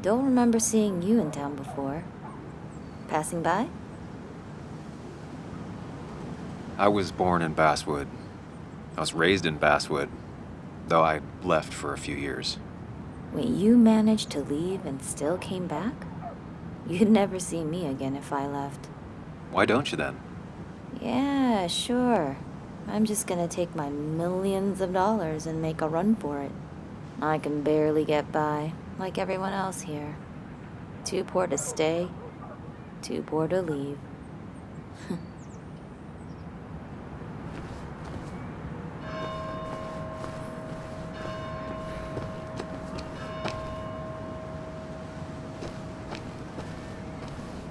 Don't remember seeing you in town before. Passing by? I was born in Basswood. I was raised in Basswood, though I left for a few years. Wait, you managed to leave and still came back? You'd never see me again if I left. Why don't you then? Yeah, sure. I'm just gonna take my millions of dollars and make a run for it. I can barely get by, like everyone else here. Too poor to stay, too poor to leave.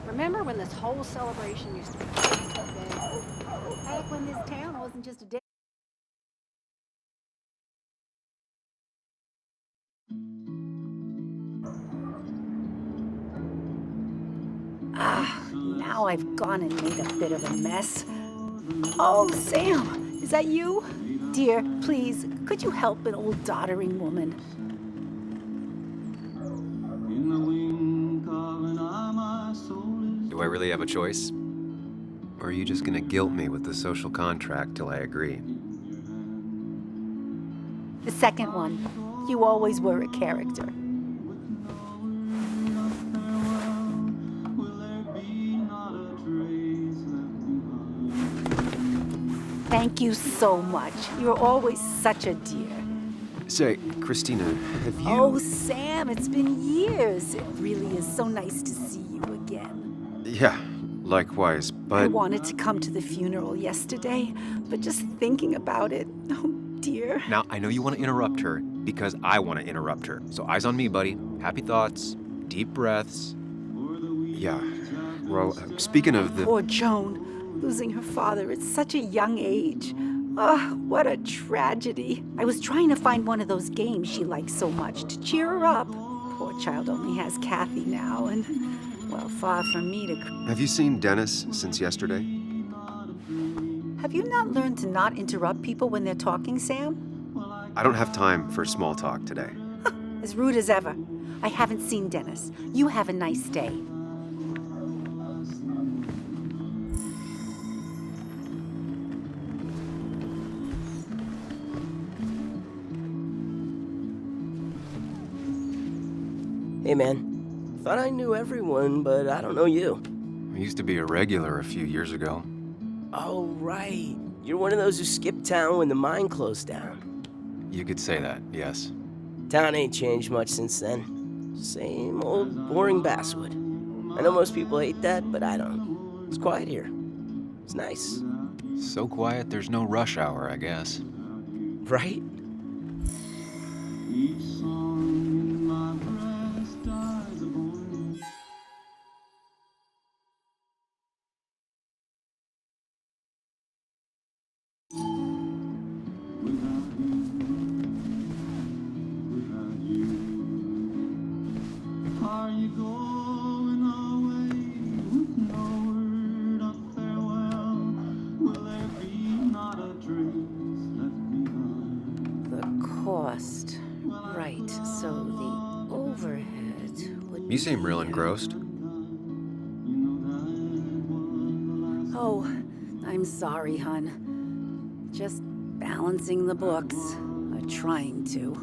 Remember when this whole celebration used to be back when this town wasn't just a day. Now I've gone and made a bit of a mess. Oh, Sam, is that you? Dear, please, could you help an old doddering woman? Do I really have a choice? Or are you just gonna guilt me with the social contract till I agree? The second one. You always were a character. Thank you so much. You're always such a dear. Say, Christina, have you... Oh, Sam, it's been years. It really is so nice to see you again. Yeah, likewise, but... I wanted to come to the funeral yesterday, but just thinking about it, oh dear. Now, I know you want to interrupt her, because I want to interrupt her. So eyes on me, buddy. Happy thoughts, deep breaths. Yeah, well, speaking of the... Poor Joan, losing her father at such a young age. Oh, what a tragedy. I was trying to find one of those games she likes so much to cheer her up. Poor child only has Kathy now, and, well, far from me to... Have you seen Dennis since yesterday? Have you not learned to not interrupt people when they're talking, Sam? I don't have time for small talk today. As rude as ever. I haven't seen Dennis. You have a nice day. Hey man, thought I knew everyone, but I don't know you. I used to be a regular a few years ago. Oh right, you're one of those who skipped town when the mine closed down. You could say that, yes. Town ain't changed much since then. Same old boring Basswood. I know most people hate that, but I don't. It's quiet here. It's nice. So quiet there's no rush hour, I guess. Right? Cost. Right, so the overhead would... You seem real engrossed. Oh, I'm sorry, hon. Just balancing the books. Trying to.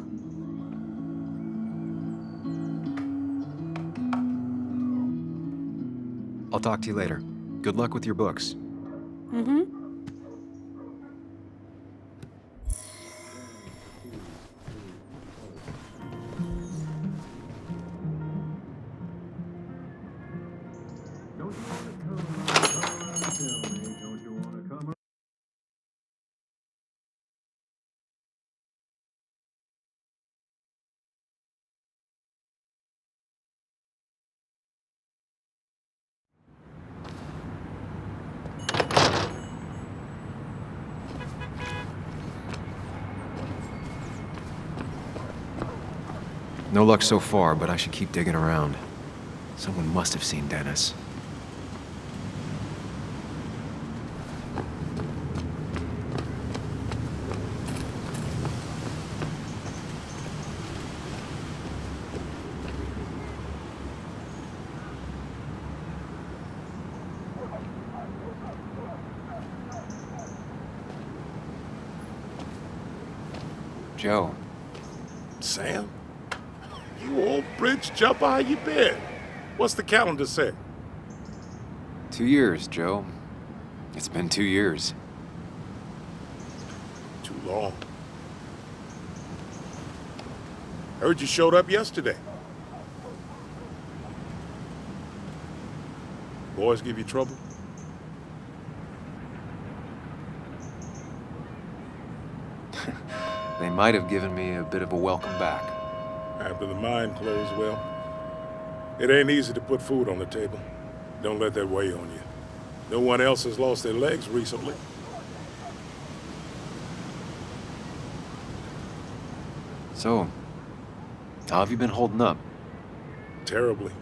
I'll talk to you later. Good luck with your books. Mm-hmm. No luck so far, but I should keep digging around. Someone must have seen Dennis. Joe. Sam? You old bridge jumper, how you been? What's the calendar say? 2 years, Joe. It's been 2 years. Too long. Heard you showed up yesterday. Boys give you trouble? They might have given me a bit of a welcome back. After the mine closed, well, it ain't easy to put food on the table. Don't let that weigh on you. No one else has lost their legs recently. So, how have you been holding up? Terribly.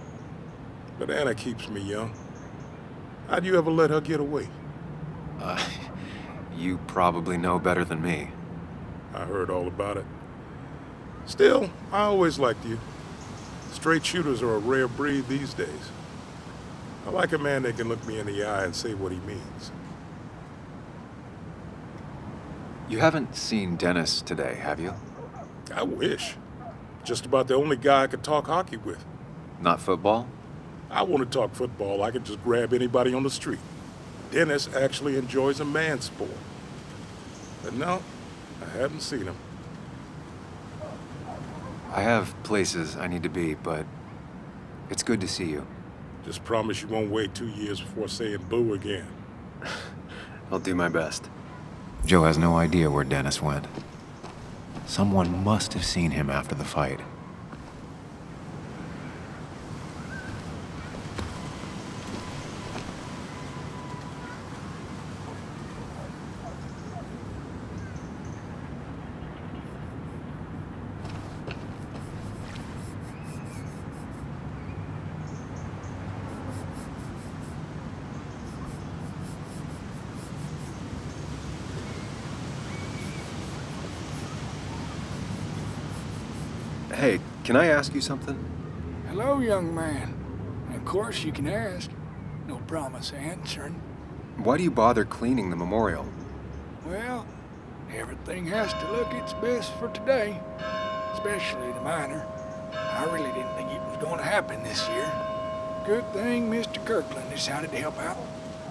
But Anna keeps me young. How'd you ever let her get away? You probably know better than me. I heard all about it. Still, I always liked you. Straight shooters are a rare breed these days. I like a man that can look me in the eye and say what he means. You haven't seen Dennis today, have you? I wish. Just about the only guy I could talk hockey with. Not football? I want to talk football. I can just grab anybody on the street. Dennis actually enjoys a man's sport. But no, I haven't seen him. I have places I need to be, but it's good to see you. Just promise you won't wait 2 years before saying boo again. I'll do my best. Joe has no idea where Dennis went. Someone must have seen him after the fight. Hey, can I ask you something? Hello, young man. Of course you can ask. No promise answering. Why do you bother cleaning the memorial? Well, everything has to look its best for today. Especially the miner. I really didn't think it was going to happen this year. Good thing Mr. Kirkland decided to help out.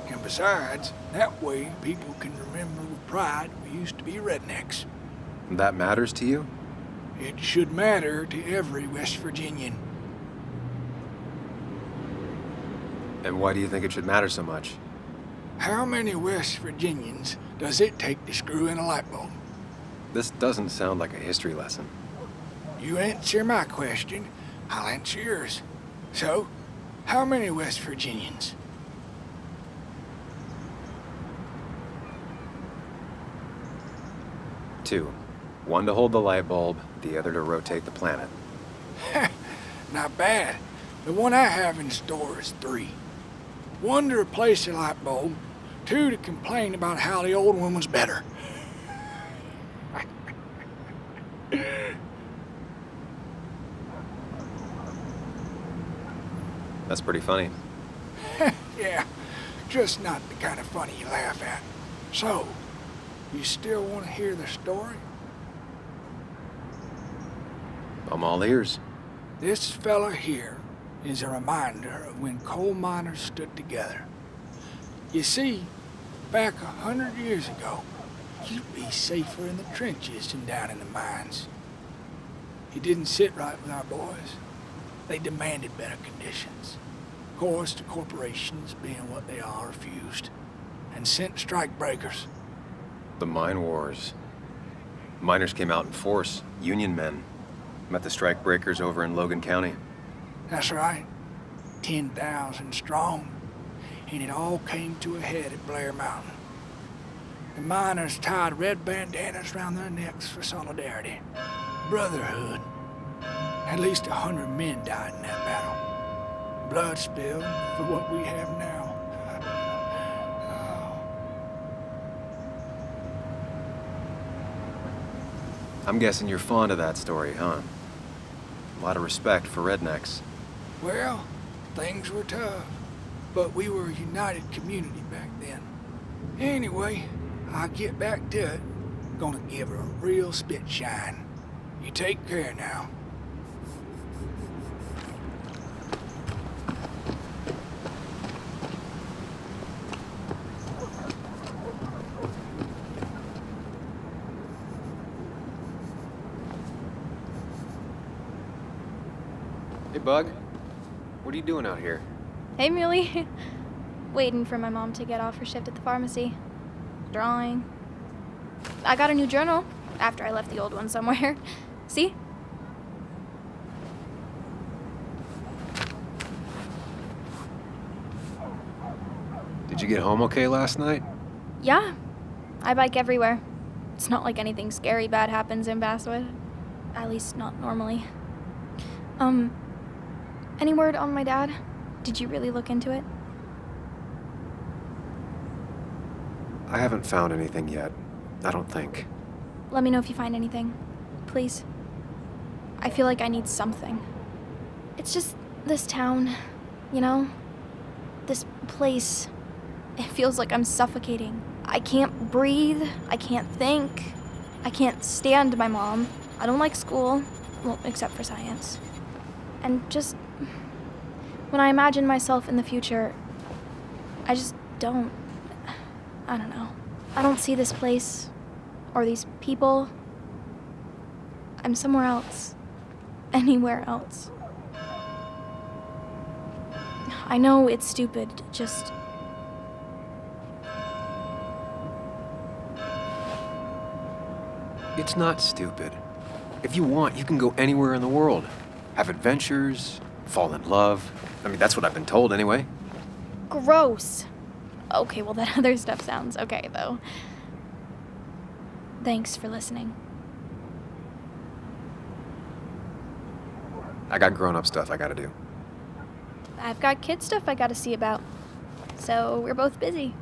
And besides, that way people can remember with pride we used to be rednecks. That matters to you? It should matter to every West Virginian. And why do you think it should matter so much? How many West Virginians does it take to screw in a light bulb? This doesn't sound like a history lesson. You answer my question, I'll answer yours. So, how many West Virginians? Two. One to hold the light bulb, the other to rotate the planet. Not bad. The one I have in store is 3. 1 to replace the light bulb, 2 to complain about how the old one was better. That's pretty funny. Yeah, just not the kind of funny you laugh at. So, you still want to hear the story? I'm all ears. This fella here is a reminder of when coal miners stood together. You see, back 100 years ago, you'd be safer in the trenches than down in the mines. It didn't sit right with our boys. They demanded better conditions. Of course, the corporations, being what they are, refused and sent strike breakers. The mine wars. Miners came out in force, Union men. Met the strike breakers over in Logan County. That's right. 10,000 strong. And it all came to a head at Blair Mountain. The miners tied red bandanas around their necks for solidarity. Brotherhood. At least 100 men died in that battle. Blood spilled for what we have now. Oh. I'm guessing you're fond of that story, huh? A lot of respect for rednecks. Well, things were tough, but we were a united community back then. Anyway, I'll get back to it. Gonna give her a real spit shine. You take care now. Hey, Bug. What are you doing out here? Hey, Muley. Waiting for my mom to get off her shift at the pharmacy. Drawing. I got a new journal after I left the old one somewhere. See? Did you get home okay last night? Yeah. I bike everywhere. It's not like anything scary bad happens in Basswood. At least not normally. Any word on my dad? Did you really look into it? I haven't found anything yet. I don't think. Let me know if you find anything. Please. I feel like I need something. It's just this town, you know? This place. It feels like I'm suffocating. I can't breathe. I can't think. I can't stand my mom. I don't like school. Well, except for science. And just... when I imagine myself in the future, I just don't... I don't know. I don't see this place. Or these people. I'm somewhere else. Anywhere else. I know it's stupid, just... It's not stupid. If you want, you can go anywhere in the world. Have adventures, fall in love. I mean, that's what I've been told anyway. Gross. Okay, well, that other stuff sounds okay, though. Thanks for listening. I got grown-up stuff I gotta do. I've got kid stuff I gotta see about. So we're both busy.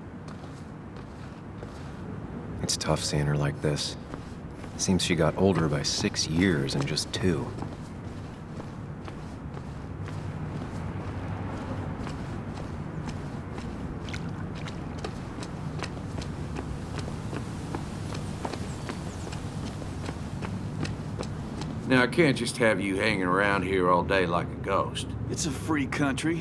It's tough seeing her like this. Seems she got older by 6 years in just 2. Now, I can't just have you hanging around here all day like a ghost. It's a free country.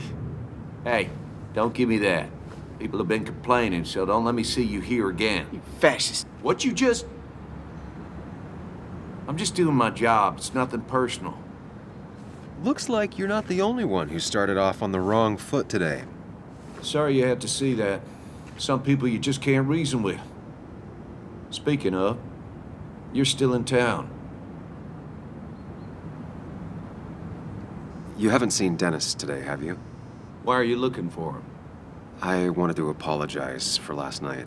Hey, don't give me that. People have been complaining, so don't let me see you here again. You fascist. What you just... I'm just doing my job. It's nothing personal. Looks like you're not the only one who started off on the wrong foot today. Sorry you had to see that. Some people you just can't reason with. Speaking of, you're still in town. You haven't seen Dennis today, have you? Why are you looking for him? I wanted to apologize for last night.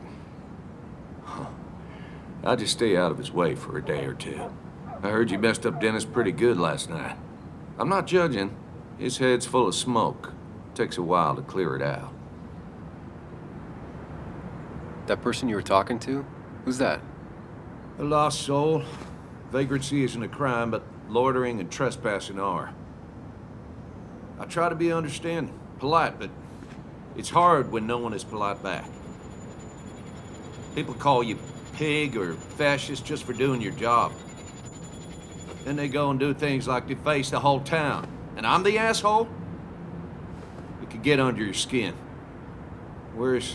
I'll just stay out of his way for a day or two. I heard you messed up Dennis pretty good last night. I'm not judging. His head's full of smoke. Takes a while to clear it out. That person you were talking to? Who's that? A lost soul. Vagrancy isn't a crime, but loitering and trespassing are. I try to be understanding, polite, but it's hard when no one is polite back. People call you pig or fascist just for doing your job. Then they go and do things like deface the whole town. And I'm the asshole? It could get under your skin. Where's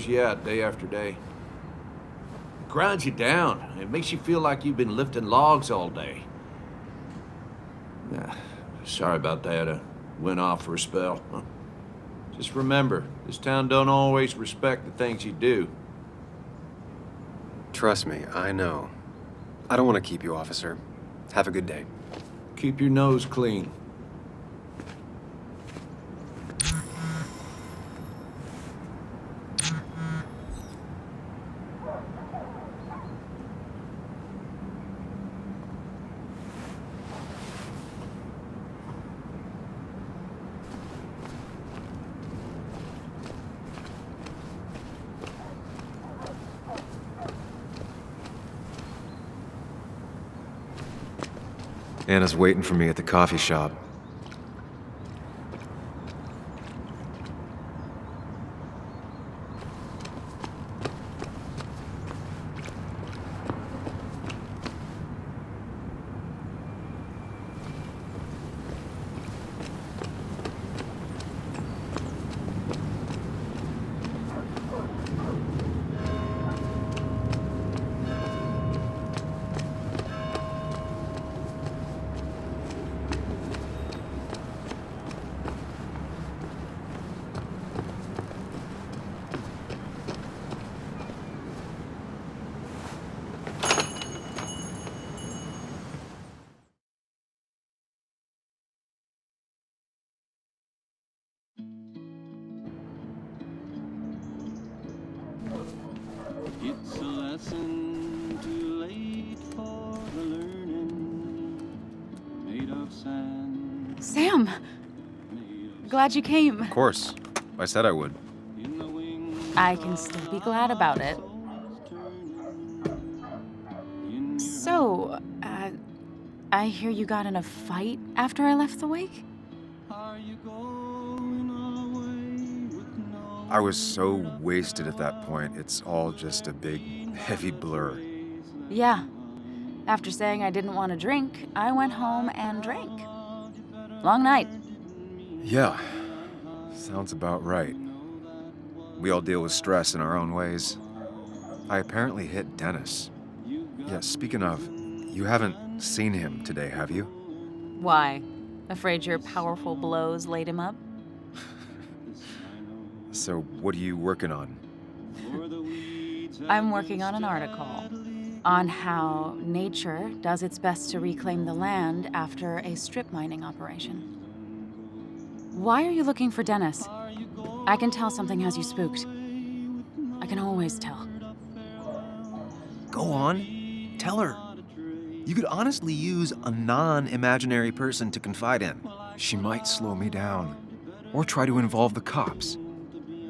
you at day after day? It grinds you down. It makes you feel like you've been lifting logs all day. Sorry about that. I went off for a spell. Just remember, this town don't always respect the things you do. Trust me, I know. I don't want to keep you, officer. Have a good day. Keep your nose clean. Anna's waiting for me at the coffee shop. It's a lesson too late for the learning. Made of sand. Sam! Glad you came. Of course. I said I would. I can still be glad about it. So, I hear you got in a fight after I left the wake? I was so wasted at that point, it's all just a big, heavy blur. Yeah. After saying I didn't want to drink, I went home and drank. Long night. Yeah, sounds about right. We all deal with stress in our own ways. I apparently hit Dennis. Yeah, speaking of, you haven't seen him today, have you? Why? Afraid your powerful blows laid him up? So, what are you working on? I'm working on an article on how nature does its best to reclaim the land after a strip mining operation. Why are you looking for Dennis? I can tell something has you spooked. I can always tell. Go on, tell her. You could honestly use a non-imaginary person to confide in. She might slow me down, or try to involve the cops.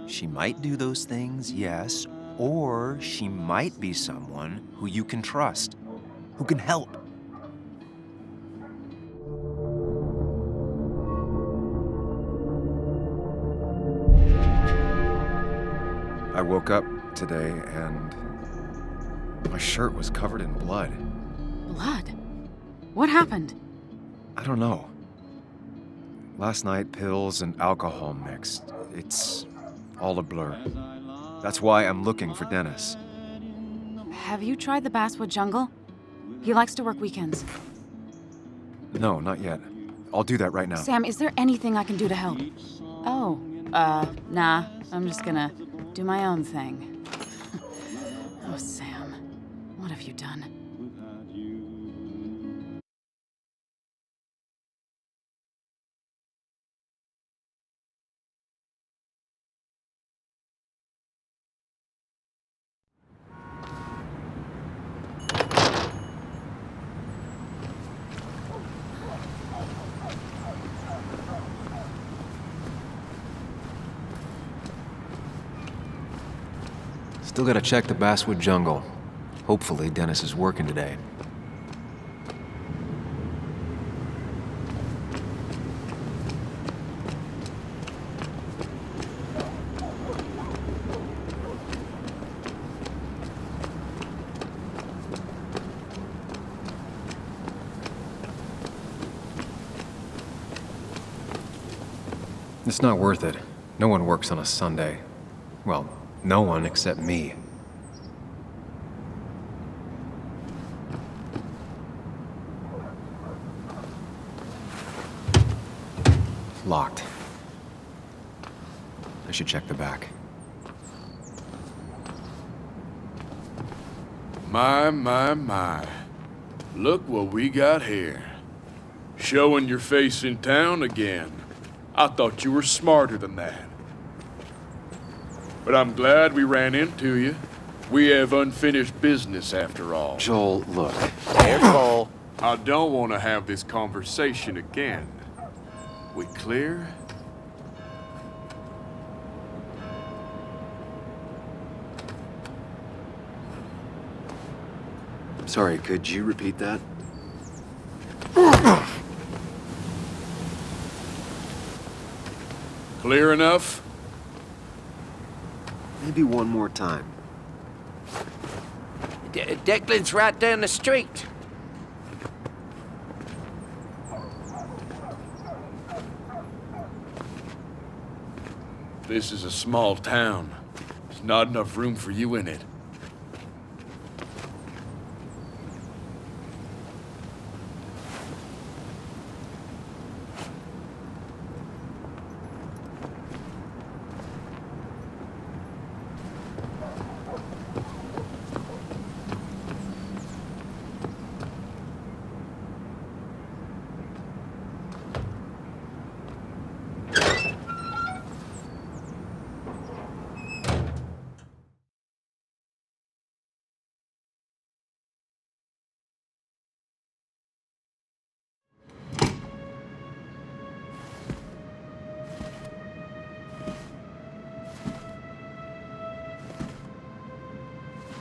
She might do those things, yes, or she might be someone who you can trust, who can help. I woke up today and my shirt was covered in blood. Blood? What happened? I don't know. Last night, pills and alcohol mixed. It's all a blur. That's why I'm looking for Dennis. Have you tried the Basswood jungle? He likes to work weekends. No, not yet. I'll do that right now. Sam, is there anything I can do to help? Oh, nah. I'm just gonna do my own thing. Oh, Sam. What have you done? Still gotta check the Basswood jungle. Hopefully Dennis is working today. It's not worth it. No one works on a Sunday. Well, no one except me. Locked. I should check the back. My. Look what we got here. Showing your face in town again. I thought you were smarter than that. But I'm glad we ran into you. We have unfinished business after all. Joel, look. Careful. I don't want to have this conversation again. We clear? Sorry, could you repeat that? Clear enough? Maybe one more time. Declan's right down the street. This is a small town. There's not enough room for you in it.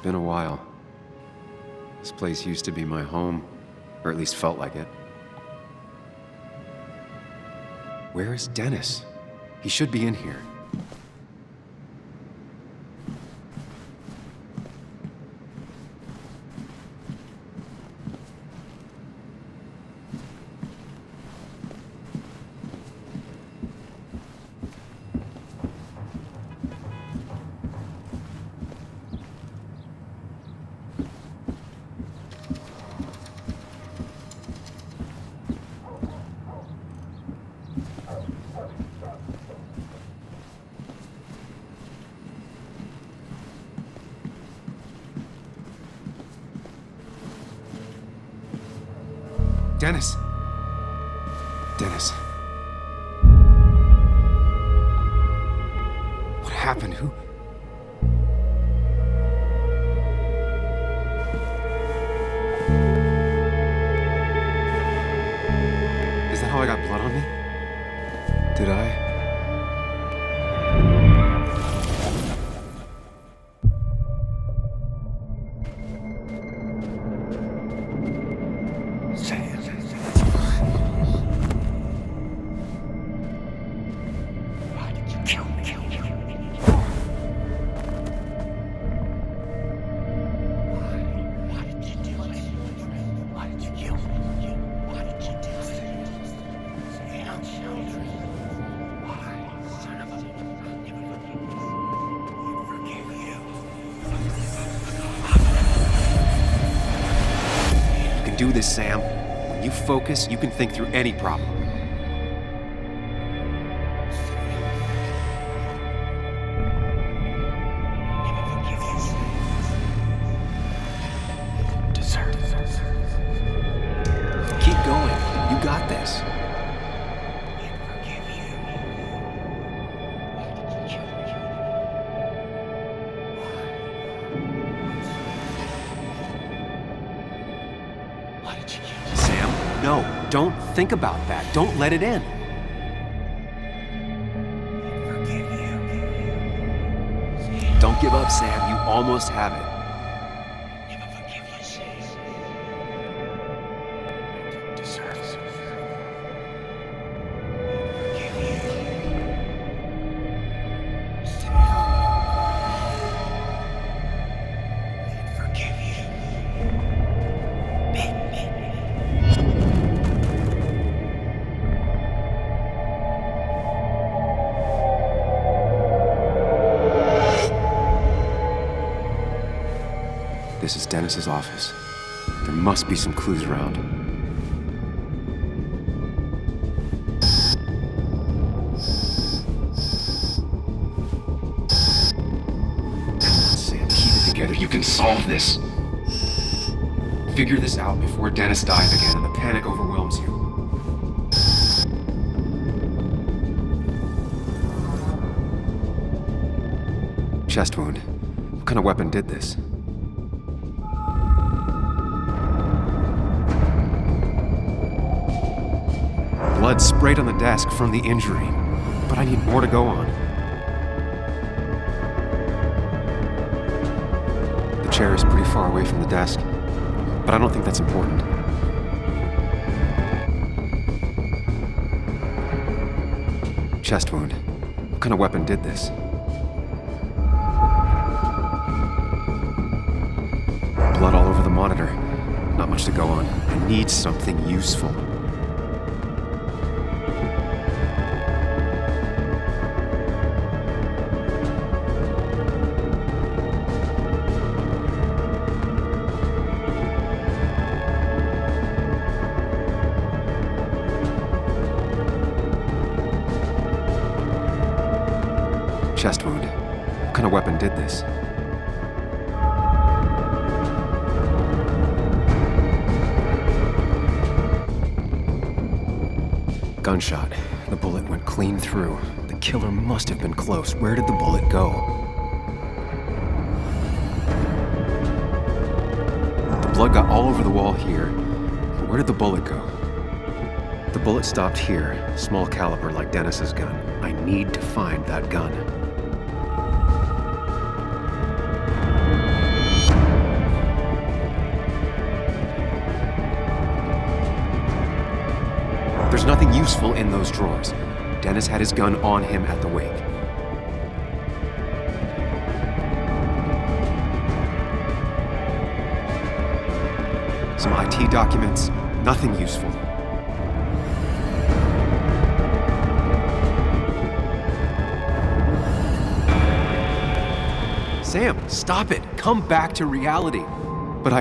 been a while. This place used to be my home, or at least felt like it. Where is Dennis? He should be in here. Dennis! Dennis. What happened? Who? Is that how I got blood on me? Did I? Do this, Sam. When you focus, you can think through any problem. Keep going. You got this. No, don't think about that. Don't let it in. Don't give up, Sam. You almost have it. This is Dennis's office. There must be some clues around. Sam, keep it together. You can solve this. Figure this out before Dennis dies again and the panic overwhelms you. Chest wound. What kind of weapon did this? Blood sprayed on the desk from the injury, but I need more to go on. The chair is pretty far away from the desk, but I don't think that's important. Chest wound. What kind of weapon did this? Blood all over the monitor. Not much to go on. I need something useful. Chest wound. What kind of weapon did this? Gunshot. The bullet went clean through. The killer must have been close. Where did the bullet go? The blood got all over the wall here. But where did the bullet go? The bullet stopped here. Small caliber like Dennis's gun. I need to find that gun. useful in those drawers. Dennis had his gun on him at the wake. Some IT documents, nothing useful. Sam, stop it. Come back to reality. But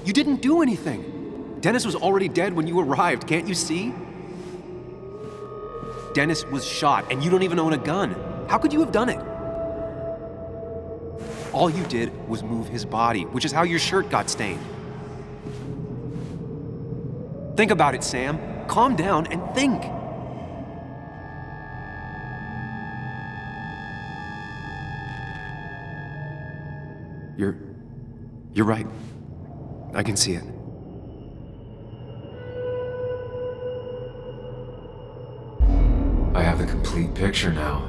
you didn't do anything. Dennis was already dead when you arrived, can't you see? Dennis was shot, and you don't even own a gun. How could you have done it? All you did was move his body, which is how your shirt got stained. Think about it, Sam. Calm down and think. You're right. I can see it. I have the complete picture now.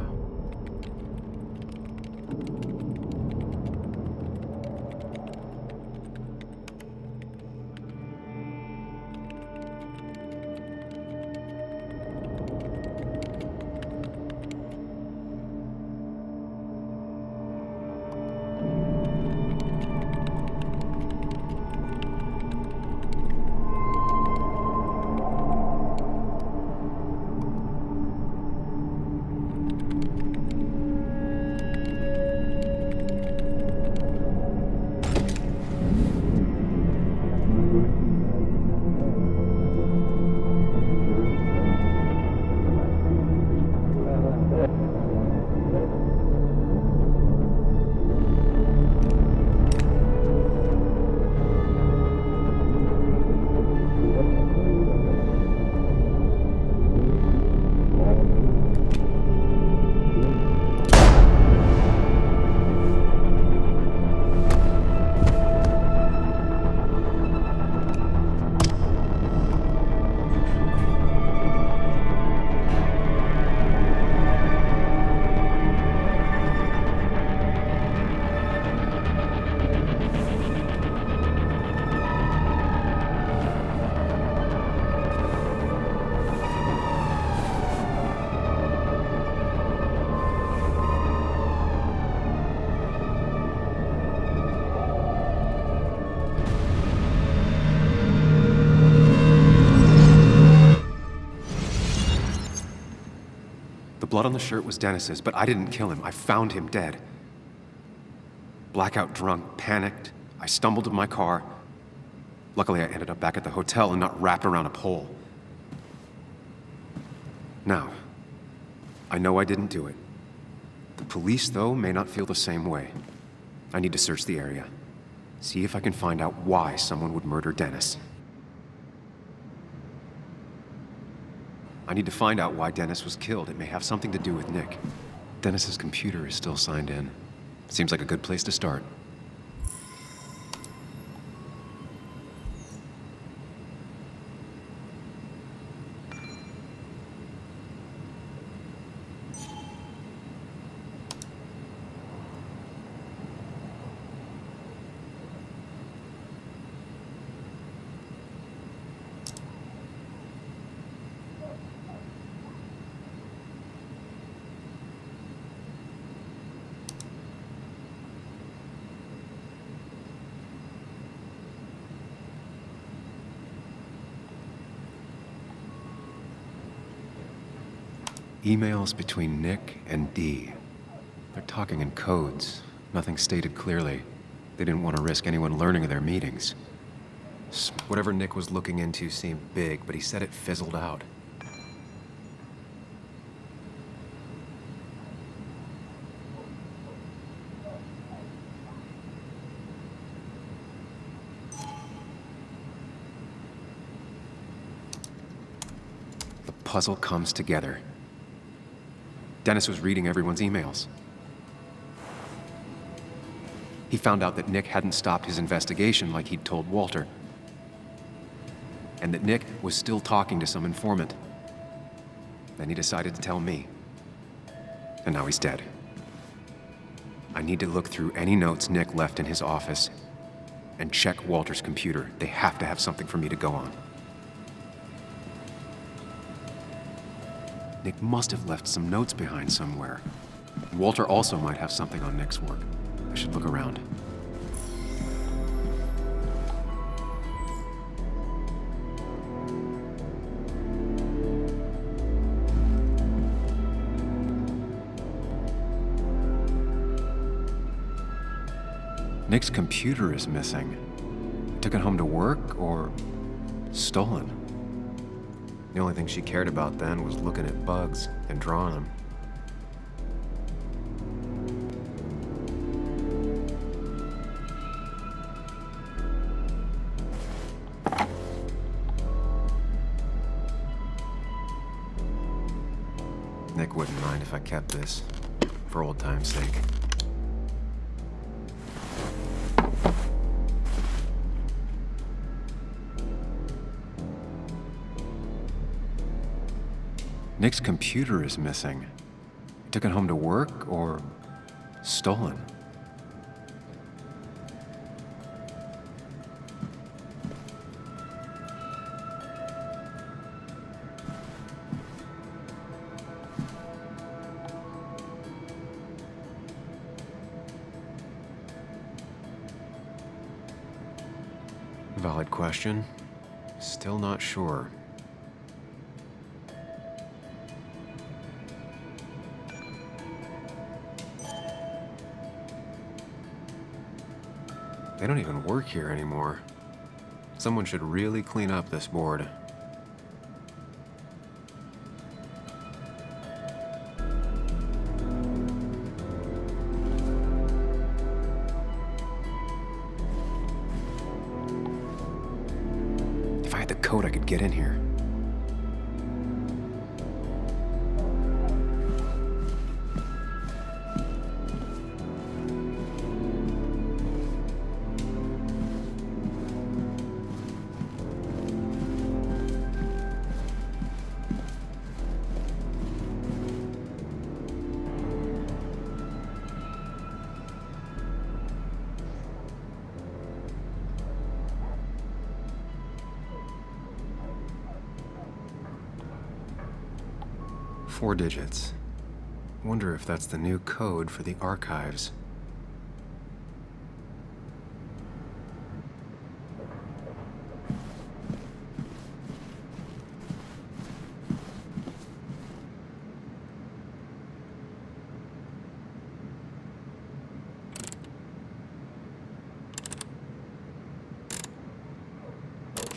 The blood on the shirt was Dennis's, but I didn't kill him. I found him dead. Blackout drunk, panicked. I stumbled to my car. Luckily, I ended up back at the hotel and not wrapped around a pole. Now, I know I didn't do it. The police, though, may not feel the same way. I need to search the area. See if I can find out why someone would murder Dennis. I need to find out why Dennis was killed. It may have something to do with Nick. Dennis's computer is still signed in. Seems like a good place to start. Emails between Nick and Dee. They're talking in codes. Nothing stated clearly. They didn't want to risk anyone learning of their meetings. Whatever Nick was looking into seemed big, but he said it fizzled out. The puzzle comes together. Dennis was reading everyone's emails. He found out that Nick hadn't stopped his investigation like he'd told Walter. And that Nick was still talking to some informant. Then he decided to tell me. And now he's dead. I need to look through any notes Nick left in his office and check Walter's computer. They have to have something for me to go on. Nick must have left some notes behind somewhere. Walter also might have something on Nick's work. I should look around. Nick's computer is missing. Took it home to work or stolen. The only thing she cared about then was looking at bugs and drawing them. Nick wouldn't mind if I kept this, for old time's sake. Nick's computer is missing. Took it home to work or stolen. Valid question. Still not sure. They don't even work here anymore. Someone should really clean up this board. If I had the code, I could get in here. Four digits. Wonder if that's the new code for the archives.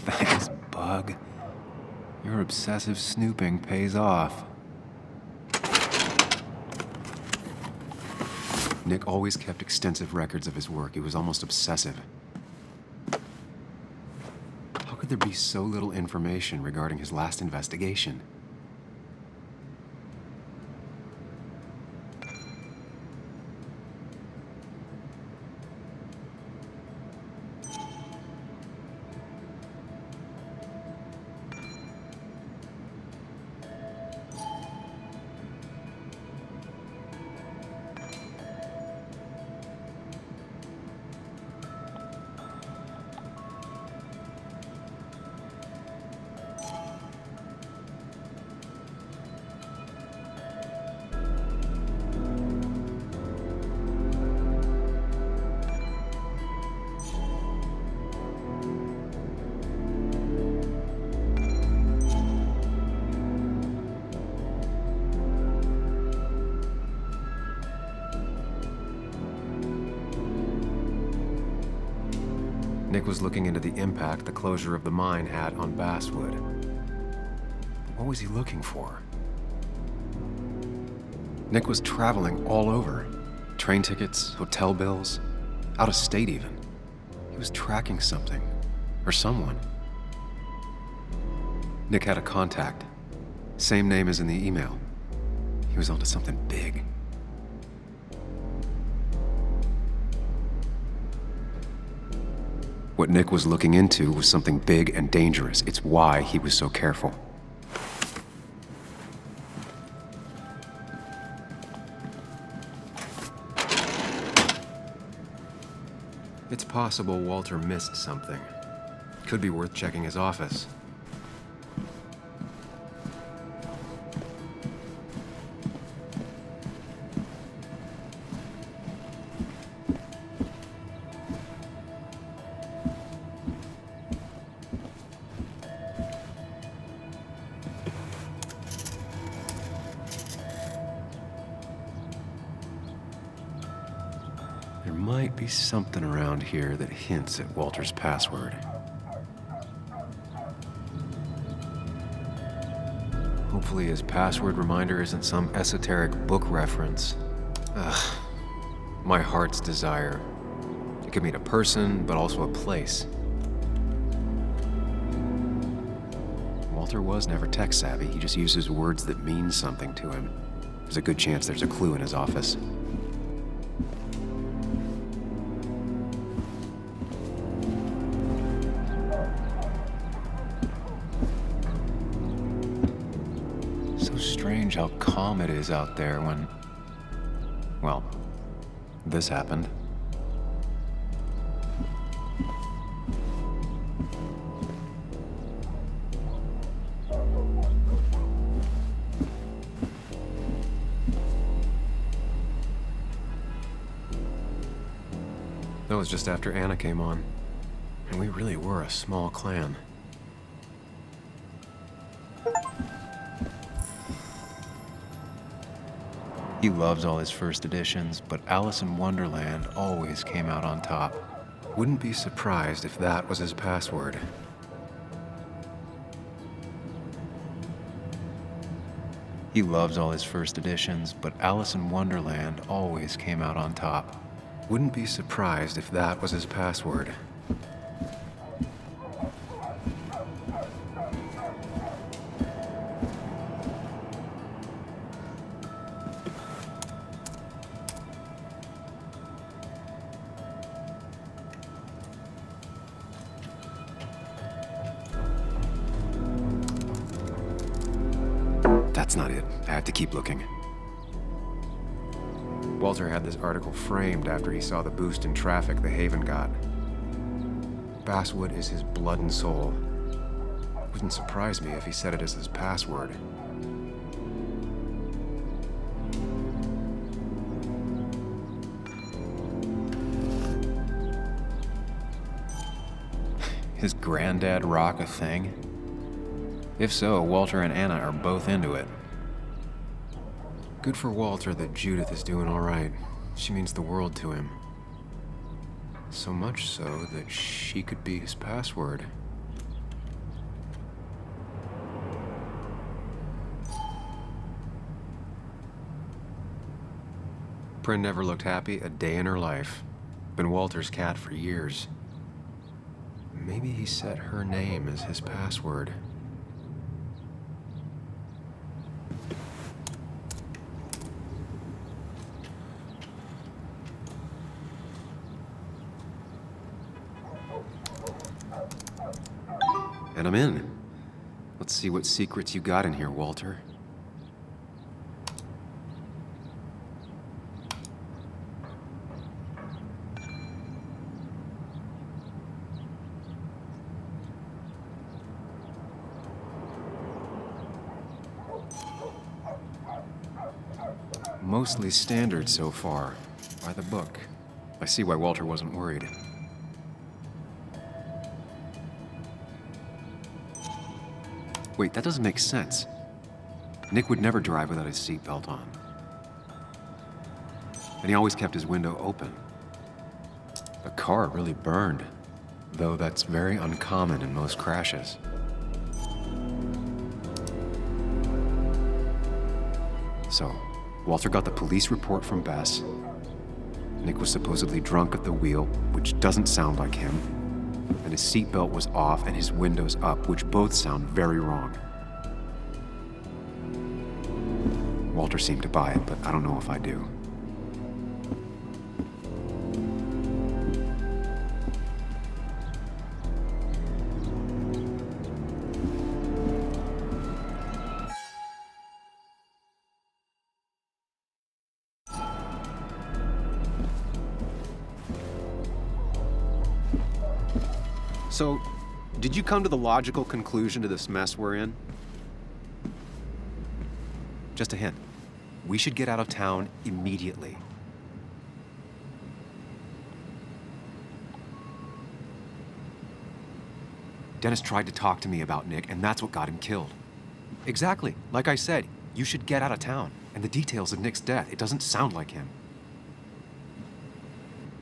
Thanks, Bug. Your obsessive snooping pays off. Nick always kept extensive records of his work. He was almost obsessive. How could there be so little information regarding his last investigation? Nick was looking into the impact the closure of the mine had on Basswood. What was he looking for? Nick was traveling all over. Train tickets, hotel bills, out of state even. He was tracking something, or someone. Nick had a contact. Same name as in the email. He was onto something big. What Nick was looking into was something big and dangerous. It's why he was so careful. It's possible Walter missed something. Could be worth checking his office. There might be something around here that hints at Walter's password. Hopefully his password reminder isn't some esoteric book reference. Ugh. My heart's desire. It could mean a person, but also a place. Walter was never tech-savvy. He just uses words that mean something to him. There's a good chance there's a clue in his office. So strange how calm it is out there when, well, this happened. That was just after Anna came on, and we really were a small clan. He loves all his first editions, but Alice in Wonderland always came out on top. Wouldn't be surprised if that was his password. He loves all his first editions, but Alice in Wonderland always came out on top. Wouldn't be surprised if that was his password. That's not it. I have to keep looking. Walter had this article framed after he saw the boost in traffic the Haven got. Basswood is his blood and soul. Wouldn't surprise me if he said it as his password. His granddad rock a thing? If so, Walter and Anna are both into it. Good for Walter that Judith is doing all right. She means the world to him. So much so that she could be his password. Bryn never looked happy a day in her life. Been Walter's cat for years. Maybe he set her name as his password. And I'm in. Let's see what secrets you got in here, Walter. Mostly standard so far, by the book. I see why Walter wasn't worried. Wait, that doesn't make sense. Nick would never drive without his seatbelt on. And he always kept his window open. The car really burned, though that's very uncommon in most crashes. So, Walter got the police report from Bess. Nick was supposedly drunk at the wheel, which doesn't sound like him. And his seatbelt was off and his windows up, which both sound very wrong. Walter seemed to buy it, but I don't know if I do. So, did you come to the logical conclusion to this mess we're in? Just a hint. We should get out of town immediately. Dennis tried to talk to me about Nick, and that's what got him killed. Exactly. Like I said, you should get out of town. And the details of Nick's death, it doesn't sound like him.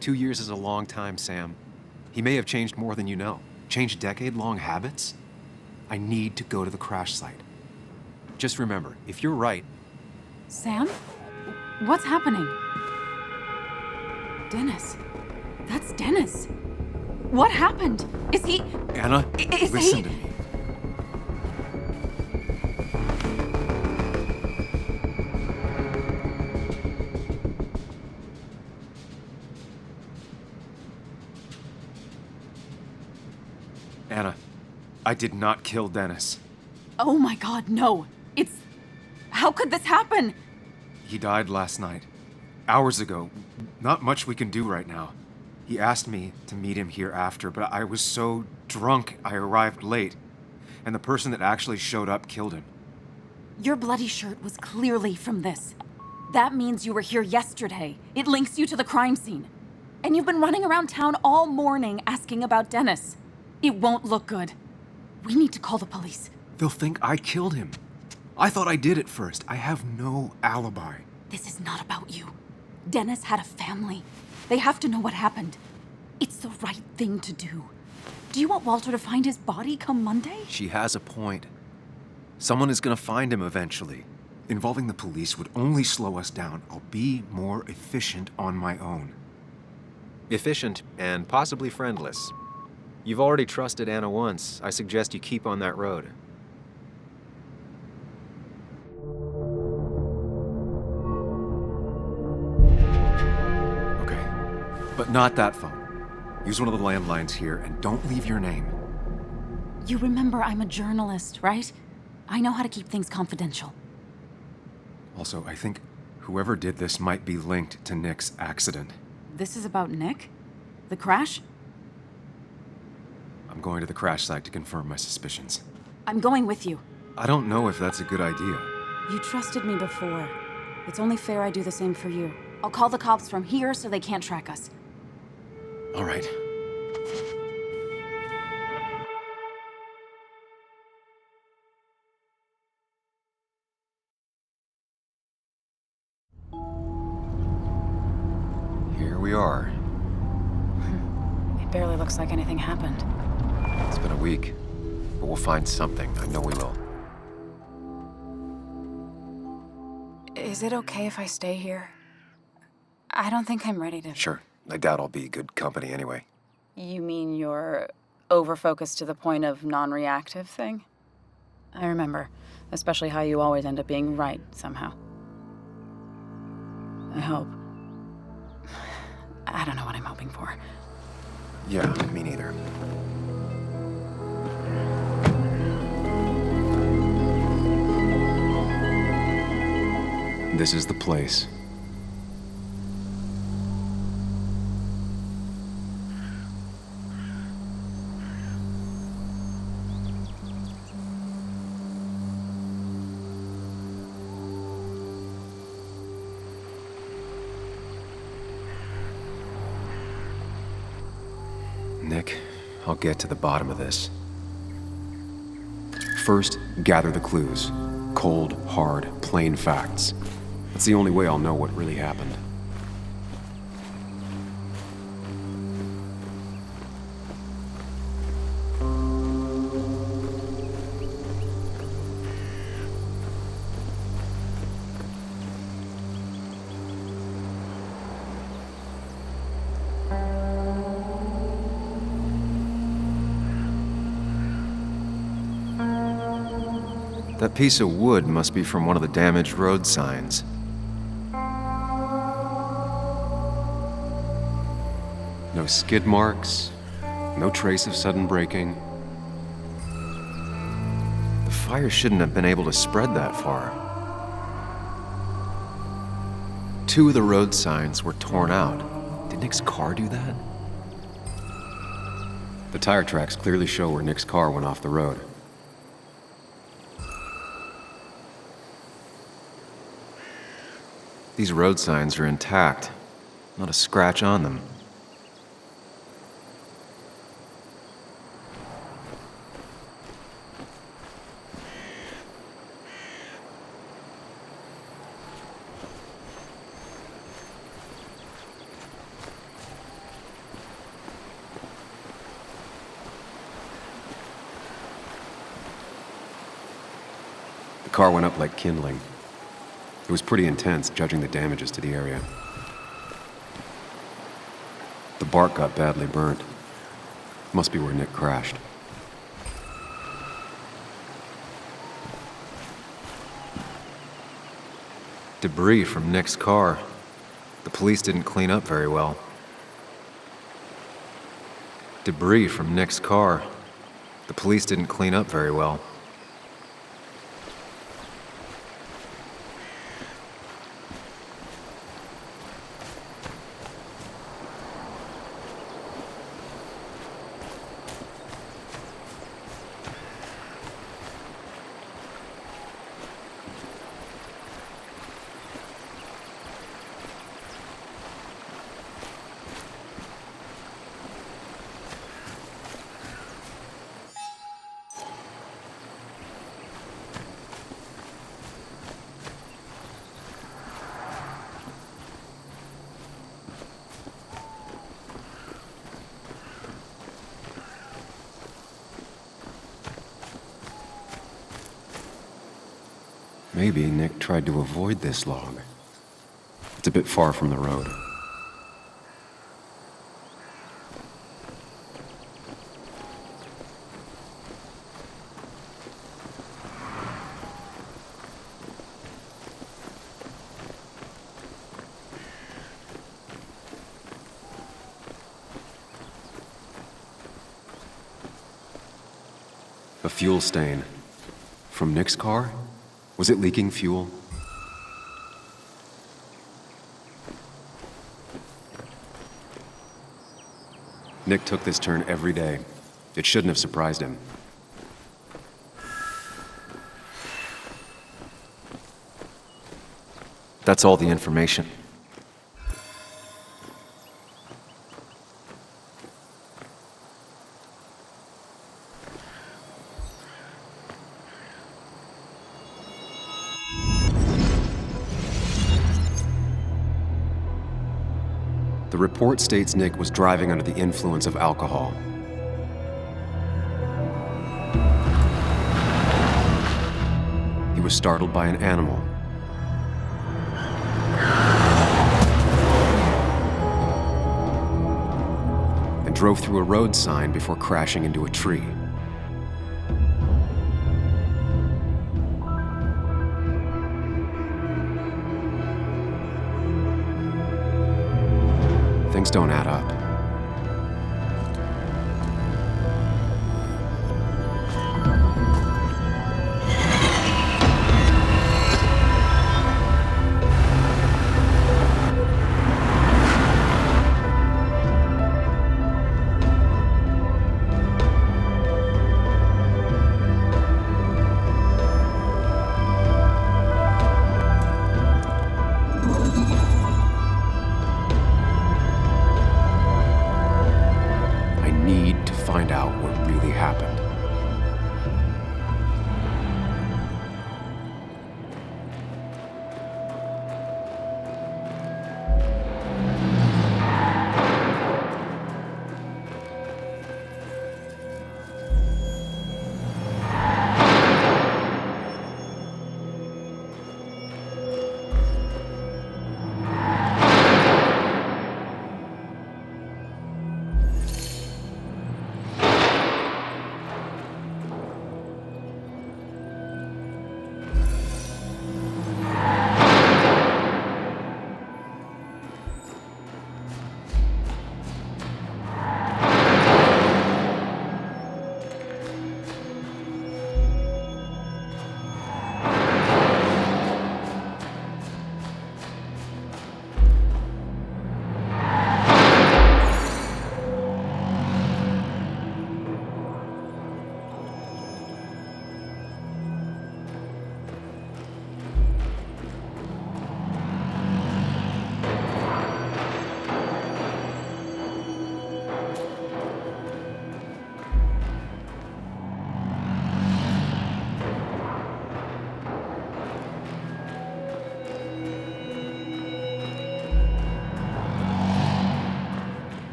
2 years is a long time, Sam. He may have changed more than you know. Changed decade-long habits? I need to go to the crash site. Just remember, if you're right... Sam? What's happening? Dennis. That's Dennis. What happened? Is he... Anna, Is listen he... to me. Anna, I did not kill Dennis. Oh my God, no. It's... How could this happen? He died last night. Hours ago. Not much we can do right now. He asked me to meet him here after, but I was so drunk I arrived late. And the person that actually showed up killed him. Your bloody shirt was clearly from this. That means you were here yesterday. It links you to the crime scene. And you've been running around town all morning asking about Dennis. It won't look good. We need to call the police. They'll think I killed him. I thought I did at first. I have no alibi. This is not about you. Dennis had a family. They have to know what happened. It's the right thing to do. Do you want Walter to find his body come Monday? She has a point. Someone is gonna find him eventually. Involving the police would only slow us down. I'll be more efficient on my own. Efficient and possibly friendless. You've already trusted Anna once. I suggest you keep on that road. Okay, but not that phone. Use one of the landlines here and don't leave your name. You remember I'm a journalist, right? I know how to keep things confidential. Also, I think whoever did this might be linked to Nick's accident. This is about Nick? The crash? I'm going to the crash site to confirm my suspicions. I'm going with you. I don't know if that's a good idea. You trusted me before. It's only fair I do the same for you. I'll call the cops from here so they can't track us. All right. Here we are. It barely looks like anything happened. It's been a week, but we'll find something. I know we will. Is it okay if I stay here? I don't think I'm ready to... Sure. I doubt I'll be good company anyway. You mean you're over-focused to the point of non-reactive thing? I remember, especially how you always end up being right somehow. I hope. I don't know what I'm hoping for. Yeah, me neither. This is the place. Nick, I'll get to the bottom of this. First, gather the clues. Cold, hard, plain facts. That's the only way I'll know what really happened. That piece of wood must be from one of the damaged road signs. No skid marks, no trace of sudden braking. The fire shouldn't have been able to spread that far. 2 of the road signs were torn out. Did Nick's car do that? The tire tracks clearly show where Nick's car went off the road. These road signs are intact. Not a scratch on them. car went up like kindling. It was pretty intense, judging the damages to the area. The bark got badly burnt. Must be where Nick crashed. Debris from Nick's car. The police didn't clean up very well. Debris from Nick's car. The police didn't clean up very well. Maybe Nick tried to avoid this log. It's a bit far from the road. A fuel stain. From Nick's car? Was it leaking fuel? Nick took this turn every day. It shouldn't have surprised him. That's all the information. The report states Nick was driving under the influence of alcohol. He was startled by an animal. And drove through a road sign before crashing into a tree. Things don't add up.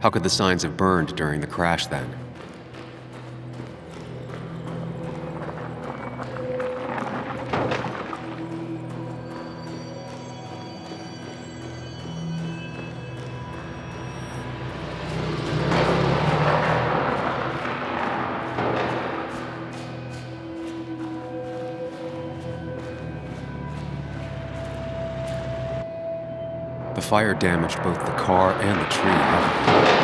How could the signs have burned during the crash then? The fire damaged both the car and the tree heavily.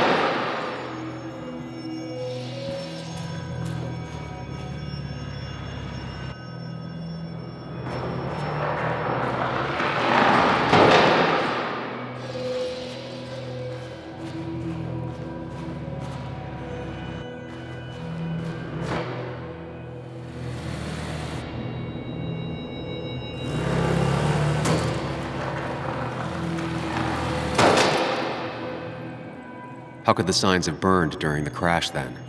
How could the signs have burned during the crash then?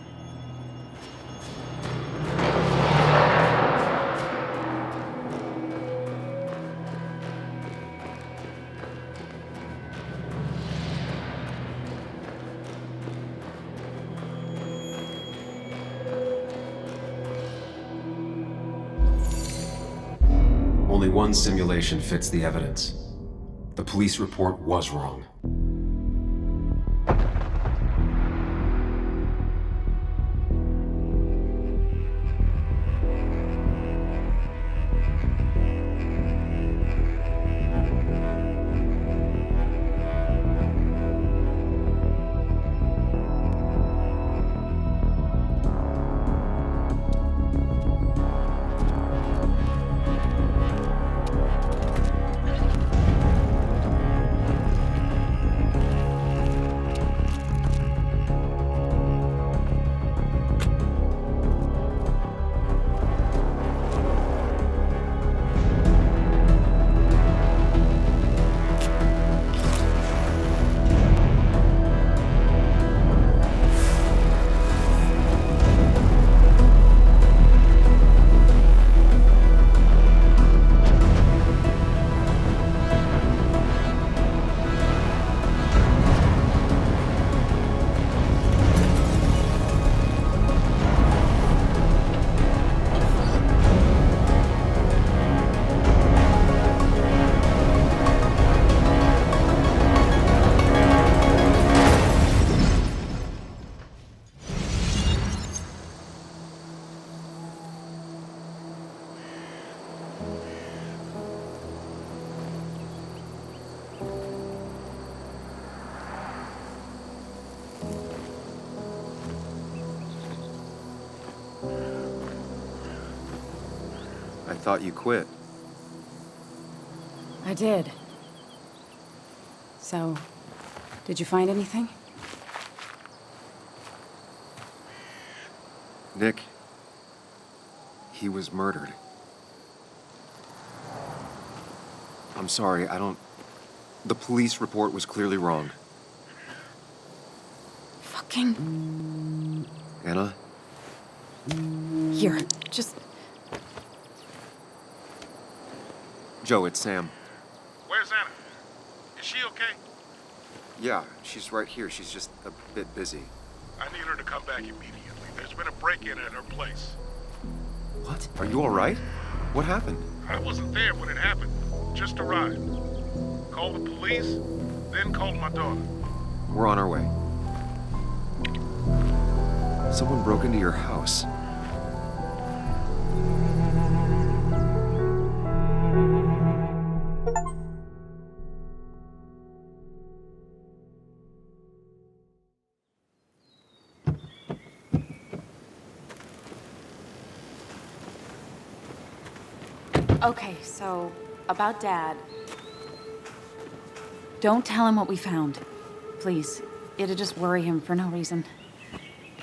Only one simulation fits the evidence. The police report was wrong. I thought you quit. I did. So, did you find anything? Nick, he was murdered. I'm sorry, the police report was clearly wrong. Fucking... Anna? Here, just... Joe, it's Sam. Where's Anna? Is she okay? Yeah, she's right here. She's just a bit busy. I need her to come back immediately. There's been a break-in at her place. What? Are you all right? What happened? I wasn't there when it happened. Just arrived. Called the police, then called my daughter. We're on our way. Someone broke into your house. Okay, so, about Dad. Don't tell him what we found. Please. It'd just worry him for no reason.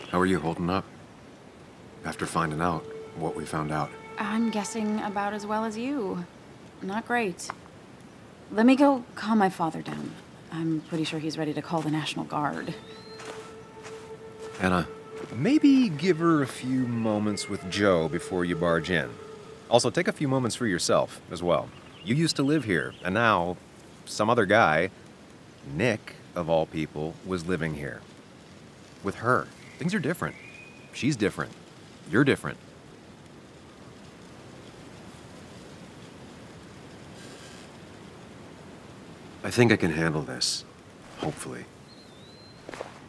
How are you holding up? After finding out what we found out. I'm guessing about as well as you. Not great. Let me go calm my father down. I'm pretty sure he's ready to call the National Guard. Anna, Maybe give her a few moments with Joe before you barge in. Also, take a few moments for yourself as well. You used to live here, and now some other guy, Nick, of all people, was living here. with her. Things are different. She's different. You're different. I think I can handle this. Hopefully.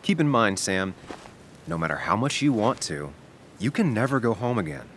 Keep in mind, Sam, no matter how much you want to, you can never go home again.